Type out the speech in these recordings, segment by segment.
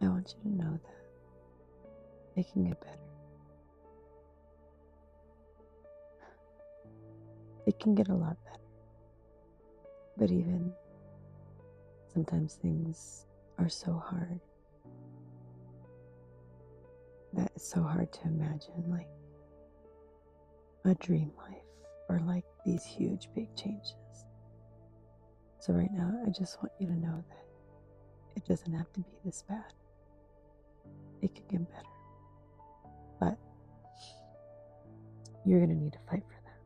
I want you to know that it can get better. It can get a lot better. But even sometimes things are so hard that it's so hard to imagine like a dream life or like these huge big changes. So right now, I just want you to know that it doesn't have to be this bad. It can get better. But you're going to need to fight for that.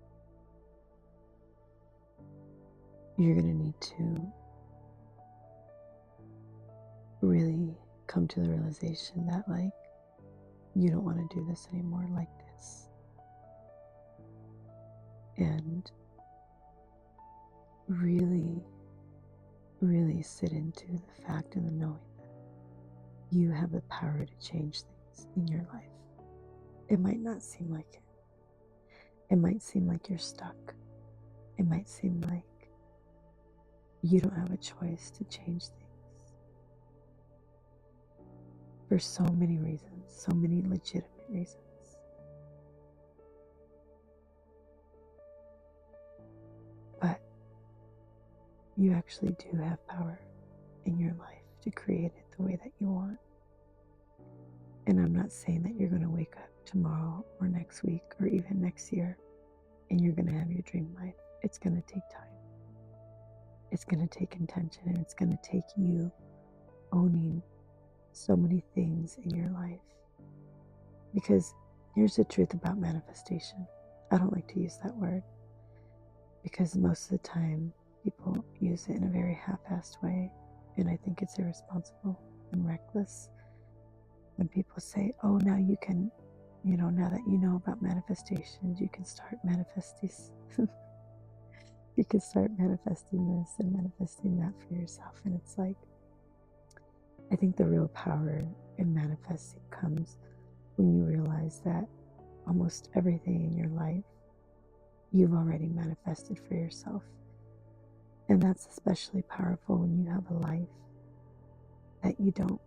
You're going to need to really come to the realization that like you don't want to do this anymore like this. And really, really sit into the fact and the knowing that you have the power to change things in your life. It might not seem like it. It might seem like you're stuck. It might seem like you don't have a choice to change things. For so many reasons, so many legitimate reasons. But you actually do have power in your life to create it the way that you want. And I'm not saying that you're going to wake up tomorrow or next week or even next year and you're going to have your dream life. It's going to take time. It's going to take intention, and it's going to take you owning so many things in your life. Because here's the truth about manifestation. I don't like to use that word because most of the time people use it in a very half-assed way, and I think it's irresponsible and reckless when people say, oh, now you can, now that you know about manifestations, you can start manifesting. You can start manifesting this and manifesting that for yourself. And it's like, I think the real power in manifesting comes when you realize that almost everything in your life you've already manifested for yourself. And that's especially powerful when you have a life that you don't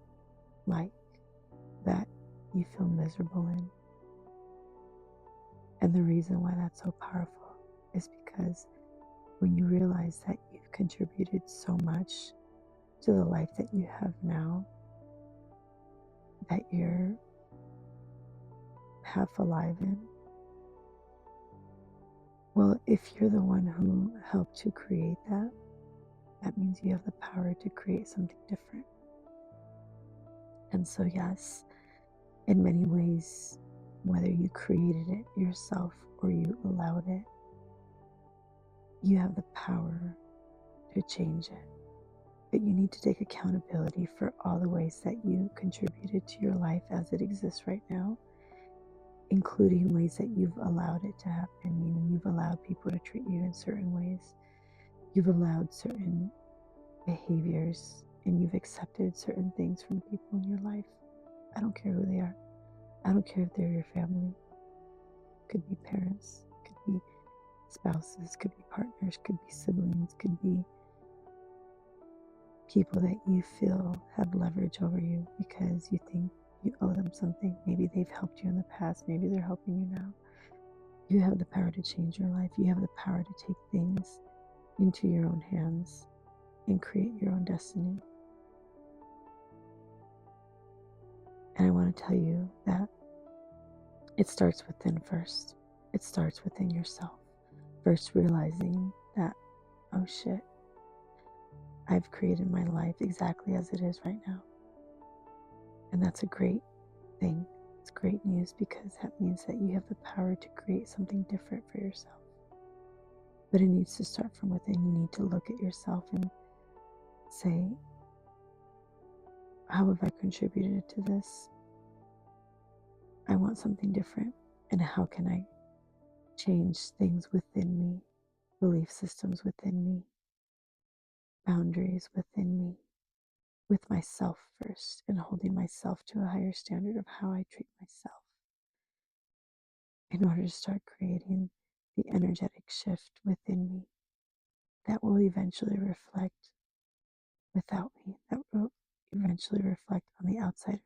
like, that you feel miserable in. And the reason why that's so powerful is because when you realize that you've contributed so much to the life that you have now, that you're half alive in, well, if you're the one who helped to create that, that means you have the power to create something different. And so, yes, in many ways, whether you created it yourself or you allowed it, you have the power to change it. But you need to take accountability for all the ways that you contributed to your life as it exists right now, including ways that you've allowed it to happen, meaning you've allowed people to treat you in certain ways. You've allowed certain behaviors and you've accepted certain things from people in your life. I don't care who they are. I don't care if they're your family. Could be parents, could be spouses, could be partners, could be siblings, could be people that you feel have leverage over you because you think you owe them something. Maybe they've helped you in the past. Maybe they're helping you now. You have the power to change your life. You have the power to take things into your own hands and create your own destiny. And I want to tell you that it starts within first. It starts within yourself. First realizing that, oh shit, I've created my life exactly as it is right now. And that's a great thing. It's great news because that means that you have the power to create something different for yourself. But it needs to start from within. You need to look at yourself and say, how have I contributed to this? I want something different. And how can I change things within me, belief systems within me, boundaries within me, with myself first, and holding myself to a higher standard of how I treat myself in order to start creating the energetic shift within me that will eventually reflect without me, that will eventually reflect on the outside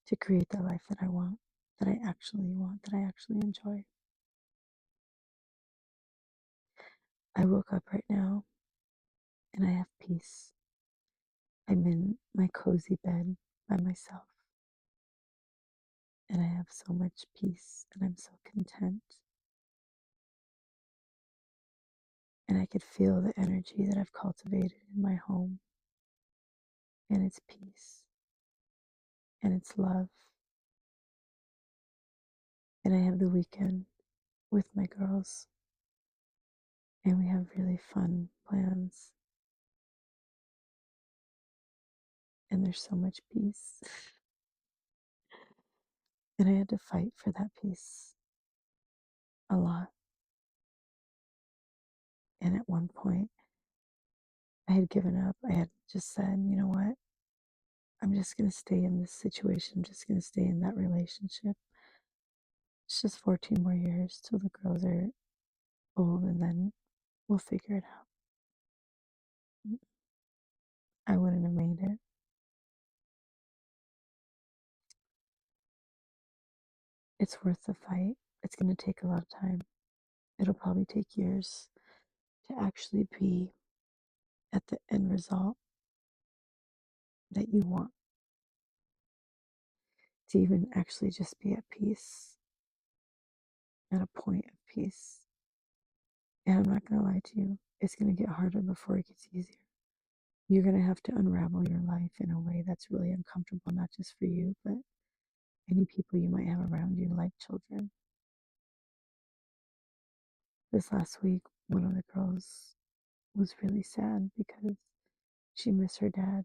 to create the life that I want, that I actually enjoy. I woke up right now and I have peace. I'm in my cozy bed by myself and I have so much peace and I'm so content. And I could feel the energy that I've cultivated in my home and its peace and its love. And I have the weekend with my girls and we have really fun plans and there's so much peace. And I had to fight for that peace a lot. And at one point, I had given up. I had just said, you know what? I'm just going to stay in this situation. I'm just going to stay in that relationship. It's just 14 more years till the girls are old and then we'll figure it out. I wouldn't have made it. It's worth the fight. It's going to take a lot of time. It'll probably take years to actually be at the end result that you want, to even actually just be at peace, at a point of peace. And I'm not going to lie to you, it's going to get harder before it gets easier. You're going to have to unravel your life in a way that's really uncomfortable, not just for you, but any people you might have around you, like children. This last week, one of the girls was really sad because she missed her dad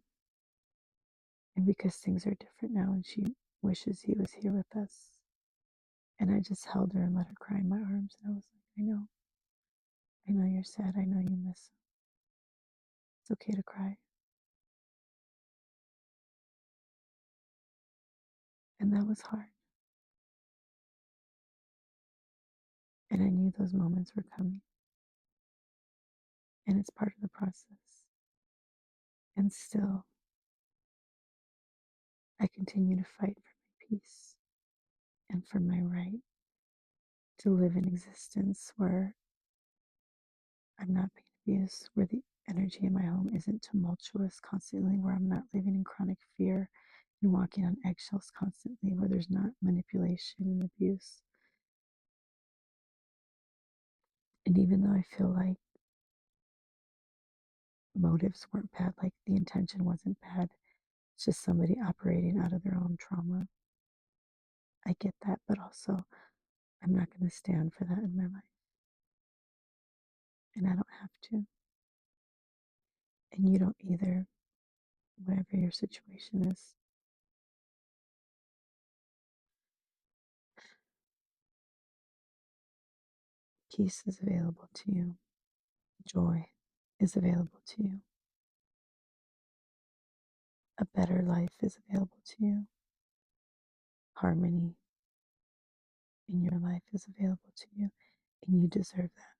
and because things are different now and she wishes he was here with us. And I just held her and let her cry in my arms. And I was like, I know you're sad. I know you miss him. It's okay to cry. And that was hard. And I knew those moments were coming. And it's part of the process. And still, I continue to fight for my peace and for my right to live an existence where I'm not being abused, where the energy in my home isn't tumultuous constantly, where I'm not living in chronic fear and walking on eggshells constantly, where there's not manipulation and abuse. And even though I feel like motives weren't bad, like the intention wasn't bad, it's just somebody operating out of their own trauma. I get that, but also I'm not going to stand for that in my life. And I don't have to. And you don't either, whatever your situation is. Peace is available to you. Joy is available to you. A better life is available to you. Harmony in your life is available to you. And you deserve that.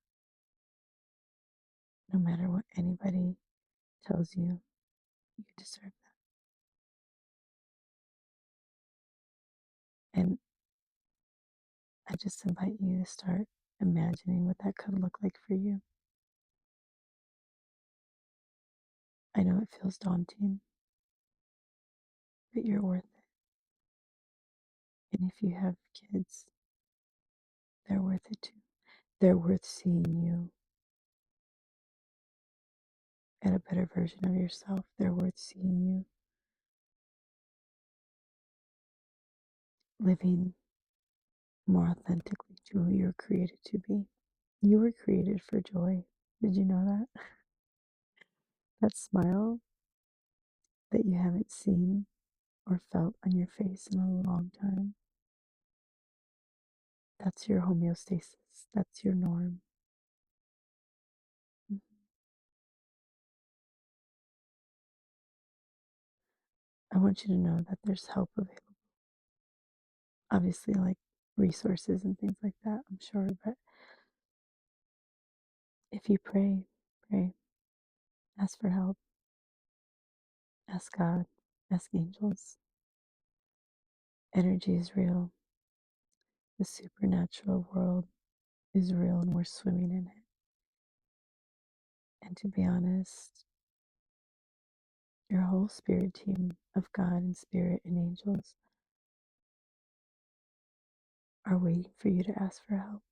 No matter what anybody tells you, you deserve that. And I just invite you to start imagining what that could look like for you. I know it feels daunting, but you're worth it. And if you have kids, they're worth it too. They're worth seeing you at a better version of yourself. They're worth seeing you living more authentically to who you were created to be. You were created for joy. Did you know that? That smile that you haven't seen or felt on your face in a long time. That's your homeostasis. That's your norm. Mhm. I want you to know that there's help available. Obviously, like resources and things like that, I'm sure. But if you pray, ask for help. Ask God, ask angels. Energy is real. The supernatural world is real and we're swimming in it. And to be honest, your whole spirit team of God and spirit and angels are waiting for you to ask for help.